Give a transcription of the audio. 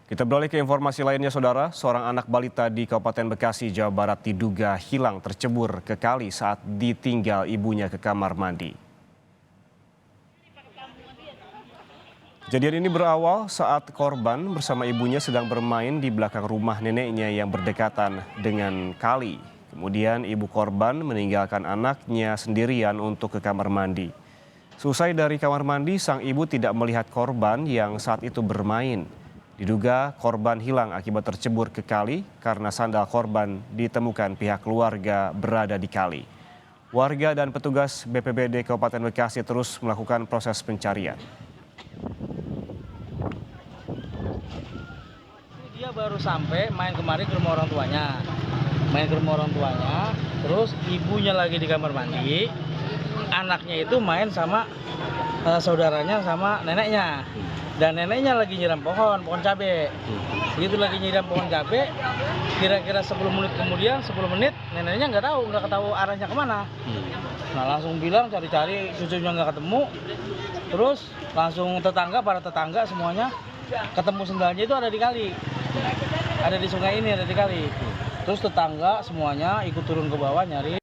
Kita beralih ke informasi lainnya, Saudara. Seorang anak balita di Kabupaten Bekasi, Jawa Barat diduga hilang tercebur ke kali saat ditinggal ibunya ke kamar mandi. Kejadian ini berawal saat korban bersama ibunya sedang bermain di belakang rumah neneknya yang berdekatan dengan kali. Kemudian ibu korban meninggalkan anaknya sendirian untuk ke kamar mandi. Selesai dari kamar mandi, sang ibu tidak melihat korban yang saat itu bermain. Diduga korban hilang akibat tercebur ke kali karena sandal korban ditemukan pihak keluarga berada di kali. Warga dan petugas BPBD Kabupaten Bekasi terus melakukan proses pencarian. Dia baru sampai main kemarin ke rumah orang tuanya. Terus ibunya lagi di kamar mandi. Anaknya itu main sama saudaranya sama neneknya. Dan neneknya lagi nyiram pohon cabe. Begitu lagi nyiram pohon cabe, kira-kira 10 menit kemudian, 10 menit neneknya nggak tahu arahnya kemana. Nah langsung bilang cari-cari, cucunya nggak ketemu. Terus langsung para tetangga semuanya ketemu sendalnya itu ada di kali. Ada di sungai ini, ada di kali. Terus tetangga semuanya ikut turun ke bawah nyari